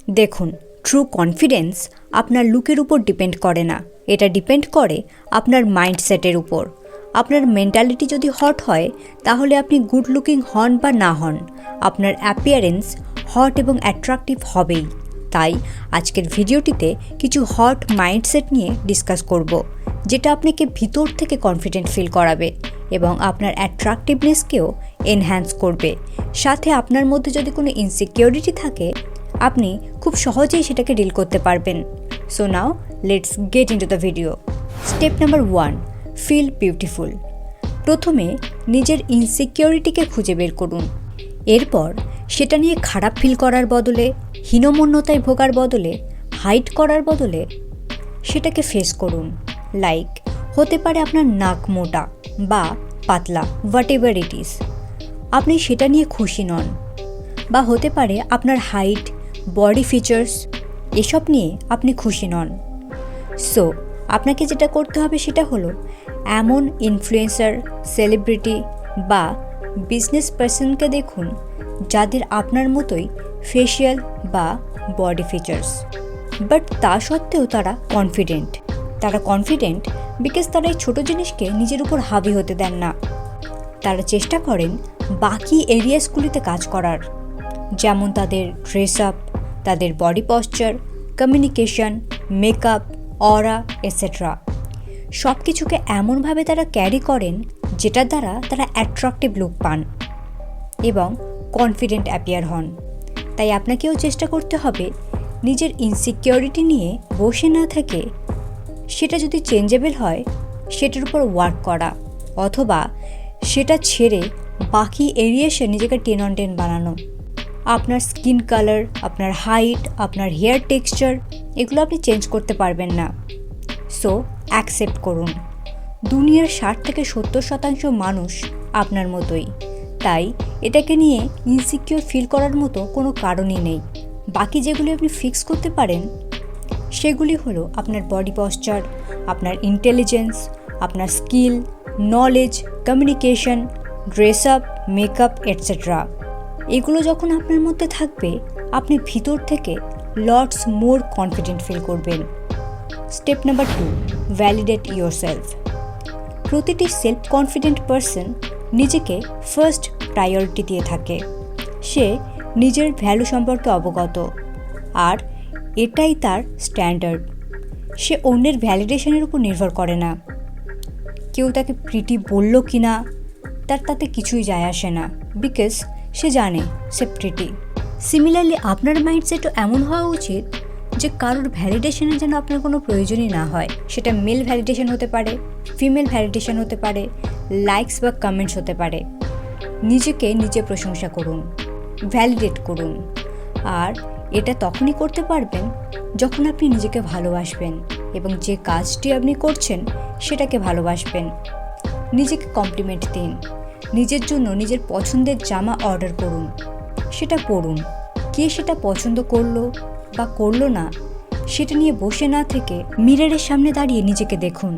দেখুন, true confidence আপনার লুকের উপর ডিপেন্ড করে না, এটা ডিপেন্ড করে আপনার মাইন্ডসেটের উপর। আপনার মেন্টালিটি যদি হট হয় তাহলে আপনি গুড লুকিং হন বা না হন, আপনার অ্যাপিয়ারেন্স হট এবং অ্যাট্রাকটিভ হবেই। তাই আজকের ভিডিওটিতে কিছু হট মাইন্ডসেট নিয়ে ডিসকাস করব, যেটা আপনাকে ভিতর থেকে কনফিডেন্ট ফিল করাবে এবং আপনার অ্যাট্রাকটিভনেসকেও এনহ্যান্স করবে। সাথে আপনার মধ্যে যদি কোনো ইনসিকিউরিটি থাকে, আপনি খুব সহজেই সেটাকে ডিল করতে পারবেন। So now let's get into the video. Step number 1, feel beautiful. প্রথমে নিজের ইনসিকিউরিটিকে খুঁজে বের করুন। এরপর সেটা নিয়ে খারাপ ফিল করার বদলে, হীনমন্যতায় ভোগার বদলে, হাইড করার বদলে সেটাকে ফেস করুন। লাইক হতে পারে আপনার নাক মোটা বা পাতলা, হোয়াট এভার ইট ইজ, আপনি সেটা নিয়ে খুশি নন। বা হতে পারে আপনার হাইট, বডি ফিচার্স, এসব নিয়ে আপনি খুশি নন। সো আপনাকে যেটা করতে হবে সেটা হলো এমন ইনফ্লুয়েন্সার, সেলিব্রিটি বা বিজনেস পার্সনকে দেখুন যাদের আপনার মতোই ফেশিয়াল বা বডি ফিচার্স, বাট তা সত্ত্বেও তারা কনফিডেন্ট বিকজ তারা এই ছোটো জিনিসকে নিজের উপর হাবি হতে দেন না। তারা চেষ্টা করেন বাকি এরিয়াসগুলিতে কাজ করার, যেমন তাদের ড্রেস আপ, তাদের বডি পশ্চার, কমিউনিকেশন, মেকআপ, অরা এটসেট্রা। সব কিছুকে এমনভাবে তারা ক্যারি করেন যেটার দ্বারা তারা অ্যাট্রাকটিভ লুক পান এবং কনফিডেন্ট অ্যাপিয়ার হন। তাই আপনাকেও চেষ্টা করতে হবে নিজের ইনসিকিউরিটি নিয়ে বসে না থেকে সেটা যদি চেঞ্জেবল হয় সেটার উপর ওয়ার্ক করা, অথবা সেটা ছেড়ে বাকি এরিয়াসে নিজেকে 10 on 10 বানানো। আপনার স্কিন কালার, আপনার হাইট, আপনার হেয়ার টেক্সচার, এগুলো আপনি চেঞ্জ করতে পারবেন না। সো অ্যাকসেপ্ট করুন, দুনিয়ার 60-70% মানুষ আপনার মতোই। তাই এটাকে নিয়ে ইনসিকিউর ফিল করার মতো কোনো কারণই নেই। বাকি যেগুলি আপনি ফিক্স করতে পারেন সেগুলি হলো আপনার বডি পশ্চার, আপনার ইন্টেলিজেন্স, আপনার skill, knowledge, communication, dress up, makeup etcetera. এগুলো যখন আপনার মধ্যে থাকবে আপনি ভিতর থেকে লটস মোর কনফিডেন্ট ফিল করবেন। Step number 2, validate yourself. প্রতিটি সেলফ কনফিডেন্ট পারসন নিজেকে ফার্স্ট প্রায়োরিটি দিয়ে থাকে। সে নিজের ভ্যালু সম্পর্কে অবগত, আর এটাই তার স্ট্যান্ডার্ড। সে অন্যের ভ্যালিডেশনের উপর নির্ভর করে না। কেউ তাকে প্রিটি বলল কি না তার তাতে কিছুই যায় আসে না, বিকজ সে জানে সে প্রিটি। সিমিলারলি আপনার মাইন্ডসেটও এমন হওয়া উচিত যে কারোর ভ্যালিডেশনের যেন আপনার কোনো প্রয়োজনই না হয়। সেটা মেল ভ্যালিডেশন হতে পারে, ফিমেল ভ্যালিডেশন হতে পারে, লাইকস বা কমেন্টস হতে পারে। নিজেকে নিজে প্রশংসা করুন, ভ্যালিডেট করুন। আর এটা তখনই করতে পারবেন যখন আপনি নিজেকে ভালোবাসবেন এবং যে কাজটি আপনি করছেন সেটাকে ভালোবাসবেন। নিজেকে কমপ্লিমেন্ট দিন, নিজের জন্য নিজের পছন্দের জামা অর্ডার করুন, সেটা পরুন। কে সেটা পছন্দ করলো বা করলো না সেটা নিয়ে বসে না থেকে মিররের সামনে দাঁড়িয়ে নিজেকে দেখুন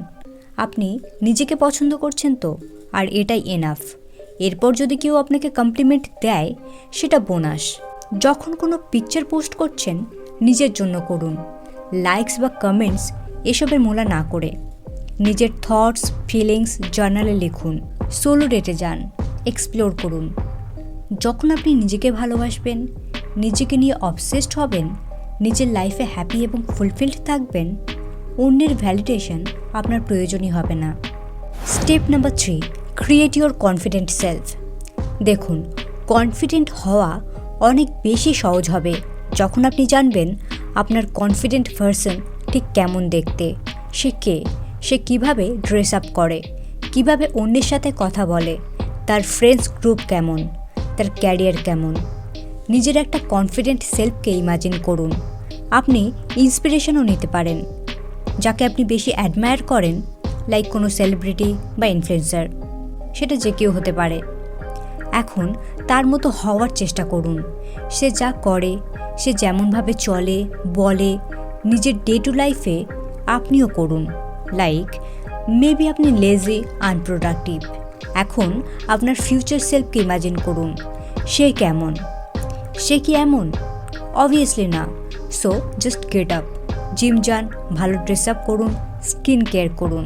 আপনি নিজেকে পছন্দ করছেন তো, আর এটাই এনাফ। এরপর যদি কেউ আপনাকে কমপ্লিমেন্ট দেয় সেটা বোনাস। যখন কোনো পিকচার পোস্ট করছেন নিজের জন্য করুন, লাইকস বা কমেন্টস এসবের মোলা না করে। নিজের থটস, ফিলিংস জার্নালে লিখুন, সোলো ডেটে যান, এক্সপ্লোর করুন। যখন আপনি নিজেকে ভালোবাসবেন, নিজেকে নিয়ে অবসেসড হবেন, নিজের লাইফে হ্যাপি এবং ফুলফিলড থাকবেন, অন্যের ভ্যালিডেশন আপনার প্রয়োজনই হবে না। Step number 3, create your confident self. দেখুন, কনফিডেন্ট হওয়া অনেক বেশি সহজ হবে যখন আপনি জানবেন আপনার কনফিডেন্ট পারসন ঠিক কেমন দেখতে, সে কে, সে কিভাবে ড্রেস আপ করে, কিভাবে অন্যের সাথে কথা বলে, তার ফ্রেন্ডস গ্রুপ কেমন, তার ক্যারিয়ার কেমন। নিজের একটা কনফিডেন্ট সেলফকে ইমাজিন করুন। আপনি ইন্সপিরেশনও নিতে পারেন যাকে আপনি বেশি অ্যাডমায়ার করেন, লাইক কোনো সেলিব্রিটি বা ইনফ্লুয়েন্সার, সেটা যে কেউ হতে পারে। এখন তার মতো হওয়ার চেষ্টা করুন। সে যা করে, সে যেমনভাবে চলে, বলে, নিজের ডে টু লাইফে আপনিও করুন। লাইক মেবি আপনি লেজি, আনপ্রোডাক্টিভ। এখন আপনার ফিউচার সেলফকে ইমাজিন করুন। সে কেমন, সে কি এমন? অবভিয়াসলি না। So just get up, gym যান, ভালো ড্রেস আপ করুন, স্কিন কেয়ার করুন।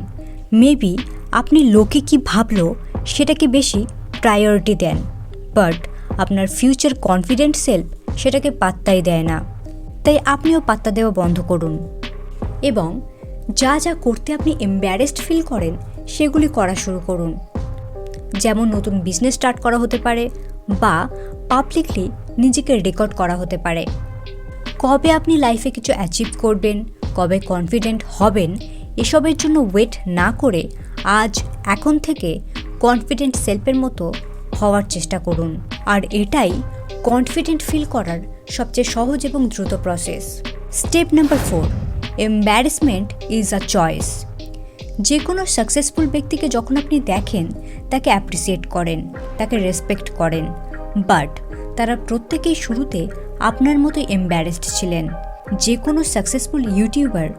মেবি আপনি লোকে কি ভাবলো সেটাকে বেশি প্রায়োরিটি দেন, বাট আপনার ফিউচার কনফিডেন্ট সেলফ সেটাকে পাত্তাই দেয় না। তাই আপনিও পাত্তা দেওয়া বন্ধ করুন এবং যা যা করতে আপনি এম্বারেসড ফিল করেন সেগুলি করা শুরু করুন। যেমন নতুন বিজনেস স্টার্ট করা হতে পারে বা পাবলিকলি নিজেকে রেকর্ড করা হতে পারে। কবে আপনি লাইফে কিছু অ্যাচিভ করবেন, কবে কনফিডেন্ট হবেন, এসবের জন্য ওয়েট না করে আজ এখন থেকে কনফিডেন্ট সেলফের মতো হওয়ার চেষ্টা করুন। আর এটাই কনফিডেন্ট ফিল করার সবচেয়ে সহজ এবং দ্রুত process. Step number 4, embarrassment is a choice. যে কোনো সাকসেসফুল ব্যক্তিকে যখন আপনি দেখেন তাকে অ্যাপ্রিসিয়েট করেন, তাকে রেসপেক্ট করেন, বাট তারা প্রত্যেকেই শুরুতে আপনার মতো এম্বারেসড ছিলেন। যে কোনো সাকসেসফুল ইউটিউবার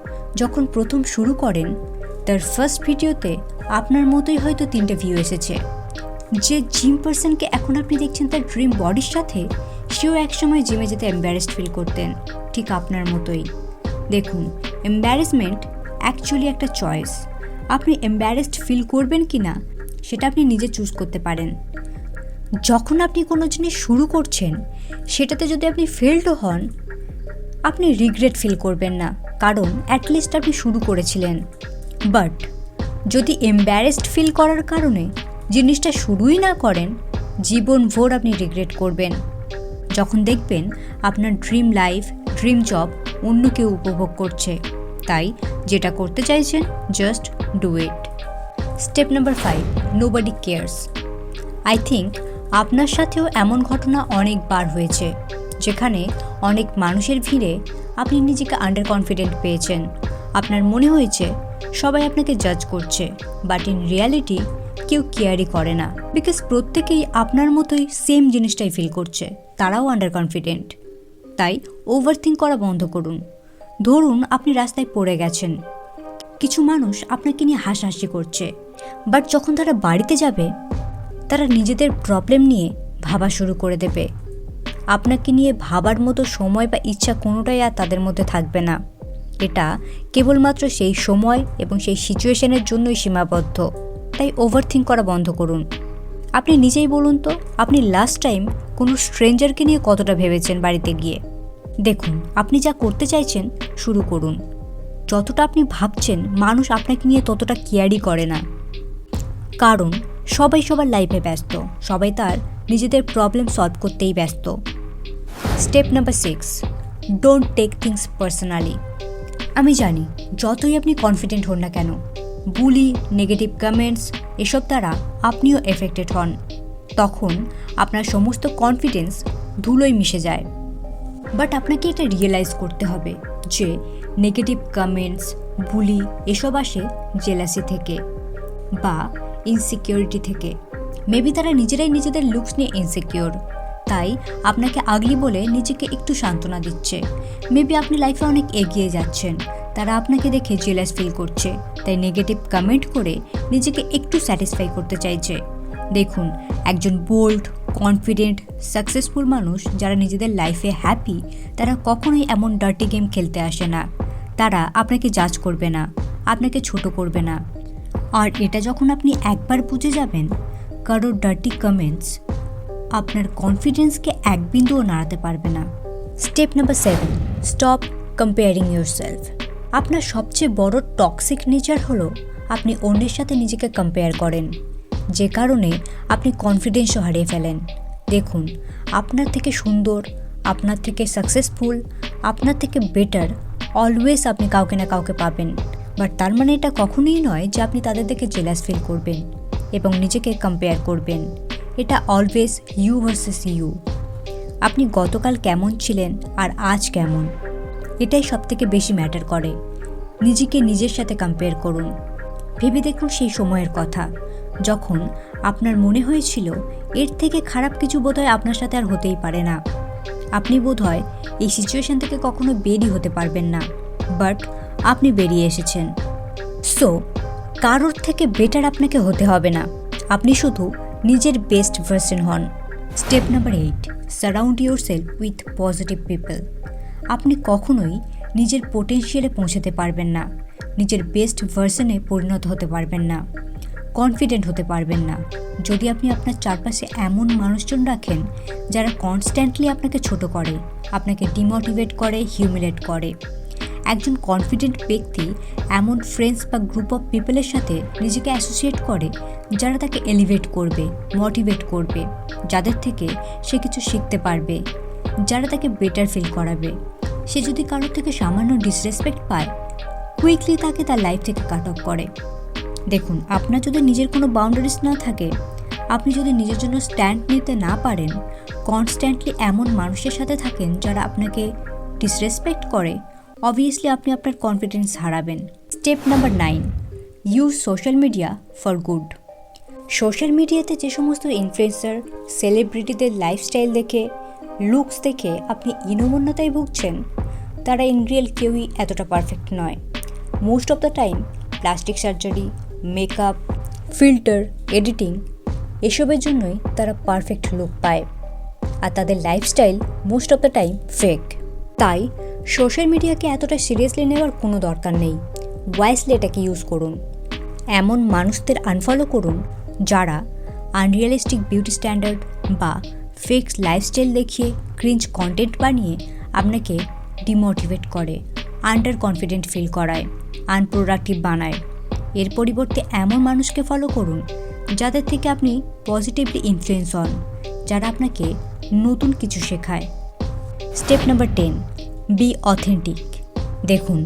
যখন প্রথম শুরু করেন তার ফার্স্ট ভিডিওতে আপনার মতোই হয়তো 3টে ভিউ এসেছে। যে জিম পার্সনকে এখন আপনি দেখছেন তার ড্রিম বডির সাথে, সেও একসময় জিমে যেতে এম্বারেসড ফিল করতেন, ঠিক আপনার মতোই। দেখুন, এম্বারেসমেন্ট অ্যাকচুয়ালি একটা চয়েস। আপনি এম্বারেসড ফিল করবেন কি না সেটা আপনি নিজে চুজ করতে পারেন। যখন আপনি কোনো জিনিস শুরু করছেন সেটাতে যদি আপনি ফেলডও হন, আপনি রিগ্রেট ফিল করবেন না, কারণ অ্যাটলিস্ট আপনি শুরু করেছিলেন। বাট যদি এম্বারেসড ফিল করার কারণে জিনিসটা শুরুই না করেন, জীবনভর আপনি রিগ্রেট করবেন যখন দেখবেন আপনার ড্রিম লাইফ, ড্রিম জব অন্য কেউ উপভোগ করছে। তাই যেটা করতে চাইছেন, just do it. Step number 5, nobody cares. I think আপনার সাথেও এমন ঘটনা অনেকবার হয়েছে যেখানে অনেক মানুষের ভিড়ে আপনি নিজেকে আন্ডার কনফিডেন্ট পেয়েছেন। আপনার মনে হয়েছে সবাই আপনাকে জাজ করছে, বাট ইন রিয়ালিটি কেউ কেয়ারই করে না, বিকজ প্রত্যেকেই আপনার মতোই সেম জিনিসটাই ফিল করছে, তারাও আন্ডার কনফিডেন্ট। তাই ওভারথিঙ্ক করা বন্ধ করুন। ধরুন আপনি রাস্তায় পড়ে গেছেন, কিছু মানুষ আপনাকে নিয়ে হাসাহাসি করছে, বাট যখন তারা বাড়িতে যাবে তারা নিজেদের প্রবলেম নিয়ে ভাবা শুরু করে দেবে। আপনাকে নিয়ে ভাবার মতো সময় বা ইচ্ছা কোনোটাই আর তাদের মধ্যে থাকবে না। এটা কেবলমাত্র সেই সময় এবং সেই সিচুয়েশনের জন্যই সীমাবদ্ধ। তাই ওভারথিঙ্ক করা বন্ধ করুন। আপনি নিজেই বলুন তো, আপনি লাস্ট টাইম কোনো স্ট্রেঞ্জারকে নিয়ে কতটা ভেবেছেন বাড়িতে গিয়ে? দেখুন, আপনি যা করতে চাইছেন শুরু করুন। যতটা আপনি ভাবছেন মানুষ আপনাকে নিয়ে ততটা কেয়ারই করে না, কারণ সবাই সবার লাইফে ব্যস্ত, সবাই তার নিজেদের প্রবলেম সলভ করতেই ব্যস্ত। Step number 6, don't take things personally. আমি জানি যতই আপনি কনফিডেন্ট হন না কেন, বুলি, নেগেটিভ কমেন্টস এসব দ্বারা আপনিও এফেক্টেড হন। তখন আপনার সমস্ত কনফিডেন্স ধুলোয় মিশে যায়। বাট আপনাকে এটা রিয়েলাইজ করতে হবে যে নেগেটিভ কমেন্টস, বুলি এসব আসে জেলাসি থেকে বা ইনসিকিউরিটি থেকে। মেবি তারা নিজেরাই নিজেদের লুকস নিয়ে ইনসিকিউর, তাই আপনাকে আগলি বলে নিজেকে একটু সান্ত্বনা দিচ্ছে। মেবি আপনি লাইফে অনেক এগিয়ে যাচ্ছেন, তারা আপনাকে দেখে জেলাস ফিল করছে, তাই নেগেটিভ কমেন্ট করে নিজেকে একটু স্যাটিসফাই করতে চাইছে। দেখুন, একজন বোল্ড, কনফিডেন্ট, সাকসেসফুল মানুষ যারা নিজেদের লাইফে হ্যাপি, তারা কখনোই এমন ডার্টি গেম খেলতে আসে না। তারা আপনাকে জাজ করবে না, আপনাকে ছোট করবে না। আর এটা যখন আপনি একবার বুঝে যাবেন, কারোর ডার্টি কমেন্টস আপনার কনফিডেন্সকে এক বিন্দুও নাড়াতে পারবে না। Step number 7, stop comparing yourself. আপনার সবচেয়ে বড় টক্সিক নেচার হলো আপনি অন্যের সাথে নিজেকে কম্পেয়ার করেন, যে কারণে আপনি কনফিডেন্সও হারিয়ে ফেলেন। দেখুন, আপনার থেকে সুন্দর, আপনার থেকে সাকসেসফুল, আপনার থেকে বেটার অলওয়েজ আপনি কাউকে না কাউকে পাবেন। বাট তার মানে এটা কখনোই নয় যে আপনি তাদের দেখে জেলাস ফিল করবেন এবং নিজেকে কম্পেয়ার করবেন। এটা অলওয়েজ ইউ ভার্সেস ইউ। আপনি গতকাল কেমন ছিলেন আর আজ কেমন, এটাই সবথেকে বেশি ম্যাটার করে। নিজেকে নিজের সাথে কম্পেয়ার করুন। ভেবে দেখুন সেই সময়ের কথা যখন আপনার মনে হয়েছিল এর থেকে খারাপ কিছু বোধহয় আপনার সাথে আর হতেই পারে না। আপনি বোধহয় এই সিচুয়েশন থেকে কখনো বেরিয়ে হতে পারবেন না, বাট আপনি বেরিয়ে এসেছেন। সো কারোর থেকে বেটার আপনাকে হতে হবে না, আপনি শুধু নিজের বেস্ট ভার্সন হন। Step number 8, surround your self with positive people. আপনি কখনোই নিজের পোটেনশিয়ালে পৌঁছাতে পারবেন না, নিজের বেস্ট ভার্সনে পরিণত হতে পারবেন না, কনফিডেন্ট হতে পারবেন না যদি আপনি আপনার চারপাশে এমন মানুষজন রাখেন যারা কনস্ট্যান্টলি আপনাকে ছোট করে, আপনাকে ডিমোটিভেট করে, হিউমিলেট করে। একজন কনফিডেন্ট ব্যক্তি এমন ফ্রেন্ডস বা গ্রুপ অফ পিপলের সাথে নিজেকে অ্যাসোসিয়েট করে যারা তাকে এলিভেট করবে, মোটিভেট করবে, যাদের থেকে সে কিছু শিখতে পারবে, যারা তাকে বেটার ফিল করাবে। সে যদি কারোর থেকে সামান্য ডিসরেসপেক্ট পায়, কুইকলি তাকে তার লাইফ থেকে কাট অফ করে। দেখুন, আপনার যদি নিজের কোনো বাউন্ডারিজ না থাকে, আপনি যদি নিজের জন্য স্ট্যান্ড নিতে না পারেন, কনস্ট্যান্টলি এমন মানুষের সাথে থাকেন যারা আপনাকে ডিসরেসপেক্ট করে, অবভিয়াসলি আপনি আপনার কনফিডেন্স হারাবেন। Step number 9, use social media for good. Social মিডিয়াতে যে সমস্ত ইনফ্লুয়েন্সার, সেলিব্রিটিদের লাইফস্টাইল দেখে, লুকস দেখে আপনি হীনমন্যতায় ভুগছেন, তারা ইন রিয়েল কেউই এতটা পারফেক্ট নয়। Most of the time plastic surgery, makeup, filter, editing এসবের জন্যই তারা পারফেক্ট লুক পায়, আর তাদের lifestyle most of the time fake. তাই সোশ্যাল মিডিয়াকে এতটা সিরিয়াসলি নেওয়ার কোনো দরকার নেই। ওয়াইসলি এটাকে ইউজ করুন। এমন মানুষদের আনফলো করুন যারা আনরিয়ালিস্টিক বিউটি স্ট্যান্ডার্ড বা ফেক লাইফস্টাইল দেখিয়ে ক্রিঞ্জ কন্টেন্ট বানিয়ে আপনাকে ডিমোটিভেট করে, আন্ডার কনফিডেন্ট ফিল করায়, আনপ্রোডাক্টিভ বানায়। এর পরিবর্তে এমন মানুষকে ফলো করুন যাদের থেকে আপনি পজিটিভলি ইনফ্লুয়েন্স হন, যারা আপনাকে নতুন কিছু শেখায়। Step number 10, be authentic. দেখুন,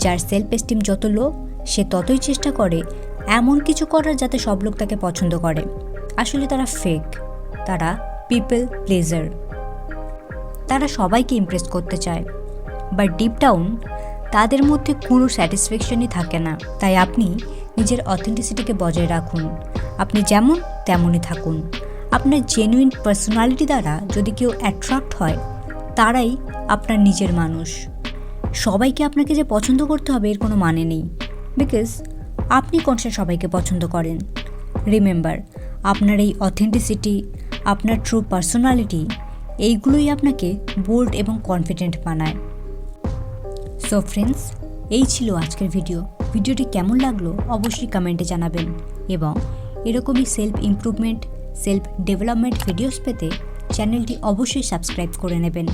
যার সেলফ এস্টিম যত লো, সে ততই চেষ্টা করে এমন কিছু করার যাতে সব লোক তাকে পছন্দ করে। আসলে তারা ফেক, তারা পিপল প্লেজার, তারা সবাইকে ইমপ্রেস করতে চায়, বাট ডিপ ডাউন তাদের মধ্যে কোনো স্যাটিসফ্যাকশনই থাকে না। তাই আপনি নিজের অথেন্টিসিটিকে বজায় রাখুন। আপনি যেমন তেমনই থাকুন। আপনার জেনুইন পার্সোনালিটি দ্বারা যদি কেউ অ্যাট্রাক্ট হয়, তারাই আপনার নিজের মানুষ। সবাইকে আপনাকে যে পছন্দ করতে হবে এর কোনো মানে নেই, বিকজ আপনি কোনটা সবাইকে পছন্দ করেন। রিমেম্বার, আপনার এই অথেন্টিসিটি, আপনার ট্রু পার্সোনালিটি, এইগুলোই আপনাকে বোল্ড এবং কনফিডেন্ট বানায়। সো ফ্রেন্ডস, এই ছিল আজকের ভিডিওটি কেমন লাগলো অবশ্যই কমেন্টে জানাবেন, এবং এরকমই self improvement, self development videos পেতে চ্যানেলটি অবশ্যই সাবস্ক্রাইব করে নেবেন।